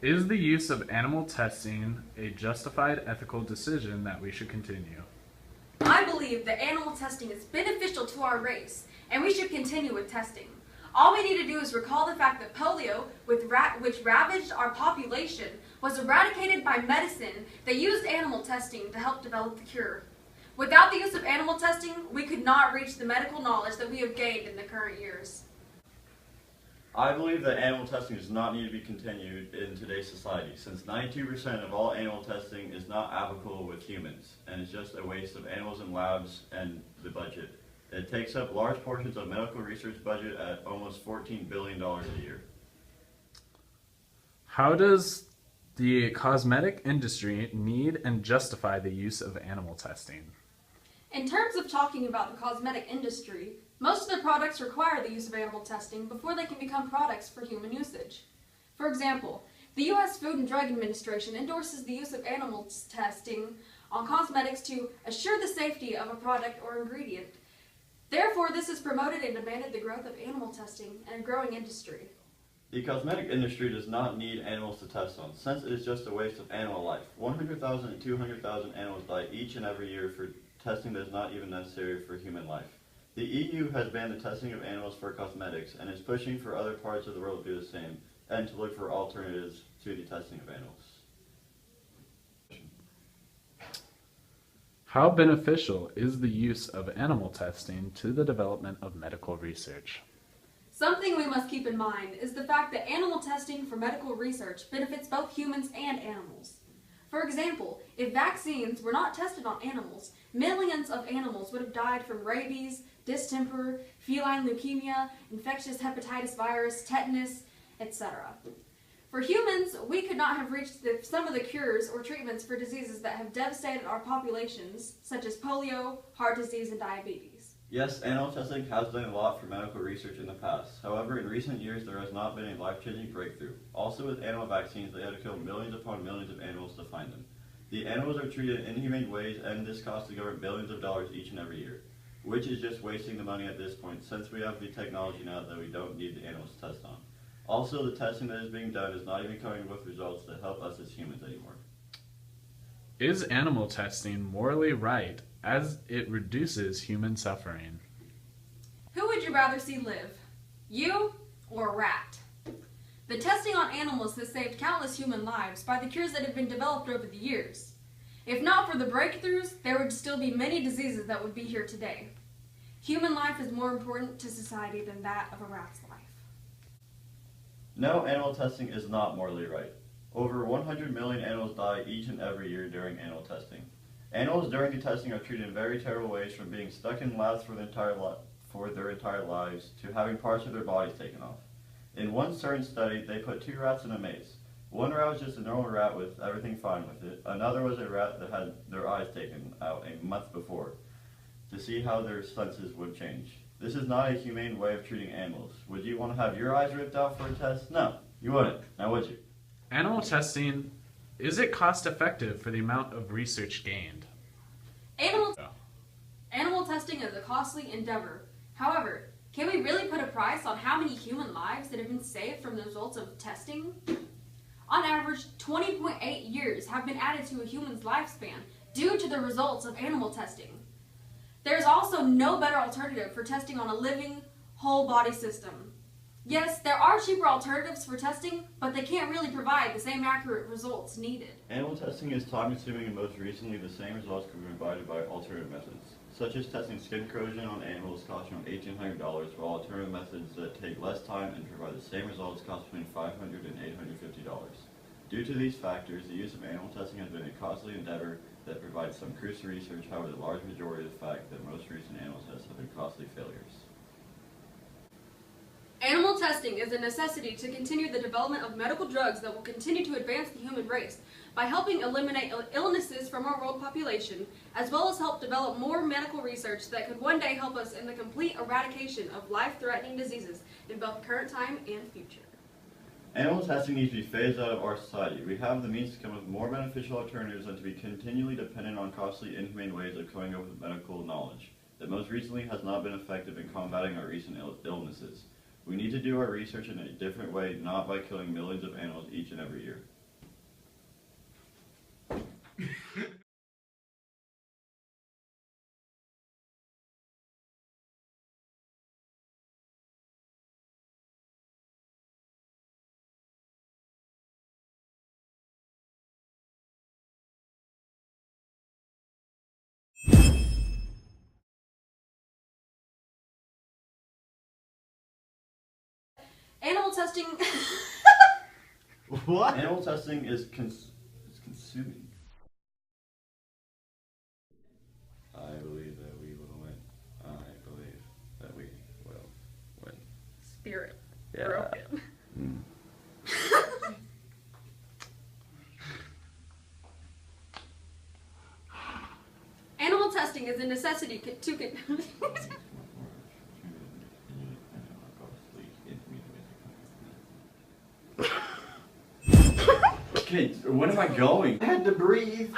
Is the use of animal testing a justified ethical decision that we should continue? I believe that animal testing is beneficial to our race, and we should continue with testing. All we need to do is recall the fact that polio, which ravaged our population, was eradicated by medicine that used animal testing to help develop the cure. Without the use of animal testing, we could not reach the medical knowledge that we have gained in the current years. I believe that animal testing does not need to be continued in today's society, since 92% of all animal testing is not applicable with humans, and is just a waste of animals in labs and the budget. It takes up large portions of medical research budget at almost $14 billion a year. How does the cosmetic industry need and justify the use of animal testing? In terms of talking about the cosmetic industry, most of their products require the use of animal testing before they can become products for human usage. For example, the U.S. Food and Drug Administration endorses the use of animal testing on cosmetics to assure the safety of a product or ingredient. Therefore, this has promoted and demanded the growth of animal testing in a growing industry. The cosmetic industry does not need animals to test on, since it is just a waste of animal life. 100,000 to 200,000 animals die each and every year for testing that is not even necessary for human life. The EU has banned the testing of animals for cosmetics and is pushing for other parts of the world to do the same and to look for alternatives to the testing of animals. How beneficial is the use of animal testing to the development of medical research? Something we must keep in mind is the fact that animal testing for medical research benefits both humans and animals. For example, if vaccines were not tested on animals, millions of animals would have died from rabies, distemper, feline leukemia, infectious hepatitis virus, tetanus, etc. For humans, we could not have reached some of the cures or treatments for diseases that have devastated our populations, such as polio, heart disease, and diabetes. Yes, animal testing has done a lot for medical research in the past. However, in recent years, there has not been a life-changing breakthrough. Also, with animal vaccines, they had to kill millions upon millions of animals to find them. The animals are treated in inhumane ways, and this costs the government billions of dollars each and every year, which is just wasting the money at this point, since we have the technology now that we don't need the animals to test on. Also, the testing that is being done is not even coming with results that help us as humans anymore. Is animal testing morally right as it reduces human suffering? Who would you rather see live? You or a rat? The testing on animals has saved countless human lives by the cures that have been developed over the years. If not for the breakthroughs, there would still be many diseases that would be here today. Human life is more important to society than that of a rat's life. No, animal testing is not morally right. Over 100 million animals die each and every year during animal testing. Animals during the testing are treated in very terrible ways, from being stuck in labs for their entire lives to having parts of their bodies taken off. In one certain study, they put 2 rats in a maze. One rat was just a normal rat with everything fine with it. Another was a rat that had their eyes taken out a month before to see how their senses would change. This is not a humane way of treating animals. Would you want to have your eyes ripped out for a test? No, you wouldn't. Now would you? Animal testing, is it cost effective for the amount of research gained? Animal testing is a costly endeavor. However, can we really put a price on how many human lives that have been saved from the results of testing? On average, 20.8 years have been added to a human's lifespan due to the results of animal testing. There is also no better alternative for testing on a living, whole body system. Yes, there are cheaper alternatives for testing, but they can't really provide the same accurate results needed. Animal testing is time-consuming, and most recently the same results can be provided by alternative methods, such as testing skin corrosion on animals costing around $1,800, while alternative methods that take less time and provide the same results cost between $500 and $850. Due to these factors, the use of animal testing has been a costly endeavor that provides some crucial research. However, the large majority of the fact that most recent animal tests have been costly failures. Animal testing is a necessity to continue the development of medical drugs that will continue to advance the human race by helping eliminate illnesses from our world population, as well as help develop more medical research that could one day help us in the complete eradication of life-threatening diseases in both current time and future. Animal testing needs to be phased out of our society. We have the means to come up with more beneficial alternatives than to be continually dependent on costly, inhumane ways of coming up with medical knowledge that most recently has not been effective in combating our recent illnesses. We need to do our research in a different way, not by killing millions of animals each and every year. Animal testing. What? Animal testing is consuming. I believe that we will win. I believe that we will win. Spirit Yeah. broken. Animal testing is a necessity to Okay, when am I going? I had to breathe.